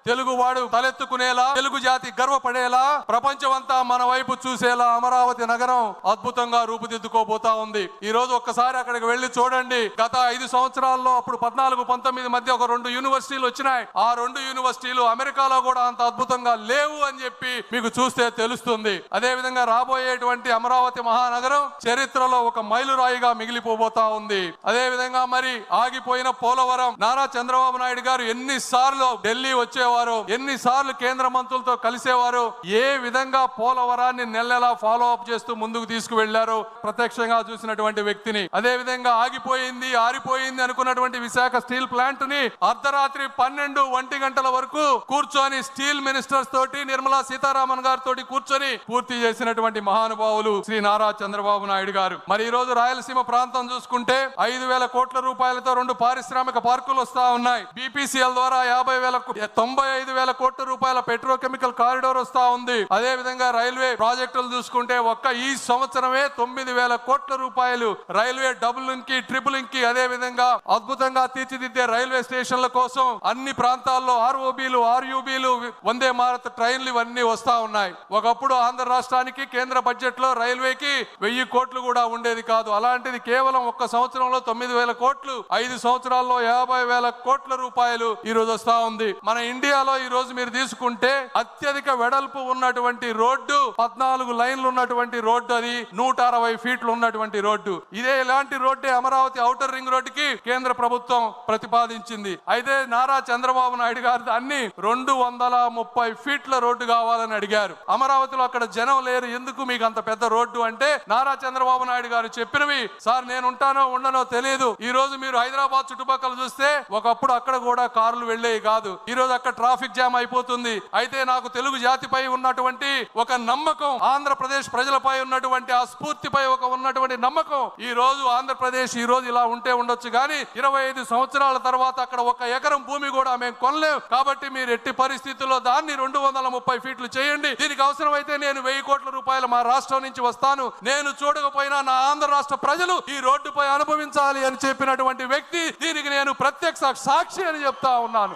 తెలుగువాడు తలెత్తుకునేలా, తెలుగు జాతి గర్వపడేలా, ప్రపంచమంతా మన వైపు చూసేలా అమరావతి నగరం అద్భుతంగా రూపుదిద్దుకోబోతా ఉంది. ఈ రోజు ఒక్కసారి అక్కడికి వెళ్లి చూడండి. గత 5 సంవత్సరాల్లో అప్పుడు 14-19 మధ్య ఒక 2 యూనివర్సిటీలు వచ్చినాయి. ఆ 2 యూనివర్సిటీలు అమెరికాలో కూడా అంత అద్భుతంగా లేవు అని చెప్పి మీకు చూస్తే తెలుస్తుంది. అదే విధంగా రాబోయేటువంటి అమరావతి మహానగరం చరిత్రలో ఒక మైలురాయిగా మిగిలిపోబోతా ఉంది. అదే విధంగా మరి ఆగిపోయిన పోలవరం, నారా చంద్రబాబు నాయుడు గారు ఎన్నిసార్లు ఢిల్లీ వచ్చేవారు, ఎన్నిసార్లు కేంద్ర మంత్రులతో కలిసేవారు, ఏ విధంగా పోలవరాన్ని నెలలా ఫాలో అప్ చేస్తూ ముందుకు తీసుకువెళ్లారు ప్రత్యక్షంగా చూసినటువంటి వ్యక్తిని. అదే విధంగా ఆగిపోయింది, ఆరిపోయింది అనుకున్నటువంటి విశాఖ స్టీల్ ప్లాంట్ ని అర్ధరాత్రి 12-1 గంటల వరకు కూర్చొని స్టీల్ మినిస్టర్స్ తోటి, నిర్మలా సీతారామన్ గారితో కూర్చొని పూర్తి చేసినటువంటి మహానుభావులు శ్రీ నారా చంద్రబాబు నాయుడు గారు. మరి ఈ రోజు రాయలసీమ ప్రాంతం చూసుకుంటే 5,000 కోట్ల రూపాయలతో 2 పారిశ్రామిక పార్కులు వస్తా ఉన్నాయి. బీపీసీఎల్ ద్వారా 95,000 కోట్ల రూపాయల పెట్రోకెమికల్ కారిడార్ వస్తా ఉంది. అదే విధంగా రైల్వే ప్రాజెక్టులు చూసుకుంటే ఒక్క ఈ సంవత్సరమే 9,000 కోట్ల రూపాయలు రైల్వే డబుల్ లింక్ కి, ట్రిపుల్ లింక్ కి, అదే విధంగా అద్భుతంగా తీర్చిదిద్దే రైల్వే స్టేషన్ల కోసం అన్ని ప్రాంతాల్లో ఆర్ఓబీలు, ఆర్యూబీలు, వందే భారత్ ట్రైన్లు ఇవన్నీ వస్తా ఉన్నాయి. ఒకప్పుడు ఆంధ్ర రాష్ట్రానికి కేంద్ర బడ్జెట్ లో రైల్వేకి 1000 కోట్లు కూడా ఉండేది కాదు. అలాంటిది కేవలం ఒక్క సంవత్సరంలో 9,000 కోట్లు, 5 సంవత్సరాల్లో 50,000 కోట్ల రూపాయలు ఈ రోజు వస్తా ఉంది. మన ఇండియాలో ఈ రోజు మీరు తీసుకుంటే అత్యధిక వెడల్పు ఉన్నటువంటి రోడ్డు 14 లైన్లు ఉన్నటువంటి రోడ్డు, అది 160 ఫీట్లు ఉన్నటువంటి రోడ్డు. ఇదే ఇలాంటి రోడ్డే అమరావతి ఔటర్ రింగ్ రోడ్డుకి కేంద్ర ప్రభుత్వం ప్రతిపాదించింది. అయితే నారా చంద్రబాబు నాయుడు గారు దాన్ని 230 ఫీట్ల రోడ్డు కావాలని అడిగారు. అమరావతిలో అక్కడ జనం లేరు, ఎందుకు మీకు అంత పెద్ద రోడ్డు అంటే నారా చంద్రబాబు నాయుడు గారు చెప్పినవి, సార్ నేను ఉంటానో ఉండనో తెలియదు. ఈ రోజు మీరు హైదరాబాద్ చుట్టుపక్కల చూస్తే ఒకప్పుడు అక్కడ కూడా కార్లు వెళ్లేవి కాదు. ఈ రోజు అక్కడ ట్రాఫిక్ జామ్ అయిపోతుంది. అయితే నాకు తెలుగు జాతిపై ఉన్నటువంటి ఒక నమ్మకం, ఆంధ్రప్రదేశ్ ప్రజలపై ఉన్నటువంటి ఆ స్ఫూర్తిపై ఉన్నటువంటి నమ్మకం, ఈ రోజు ఆంధ్రప్రదేశ్ ఈ రోజు ఇలా ఉంటే ఉండొచ్చు కానీ 25 సంవత్సరాల తర్వాత అక్కడ 1 ఎకరం భూమి కూడా మేము కొనలేం. కాబట్టి మీరు ఎట్టి పరిస్థితుల్లో దాన్ని 230 ఫీట్లు చేయండి. దీనికి అవసరమైతే నేను 1000 కోట్ల రూపాయలు మా రాష్ట్రం నుంచి వస్తాను, నేను చూడకపోయినా నా ఆంధ్ర రాష్ట్ర ప్రజలు ఈ రోడ్డుపై అనుభవించాలి అని చెప్పినటువంటి వ్యక్తి. దీనికి నేను ప్రత్యక్ష సాక్షి అని చెప్తా ఉన్నాను.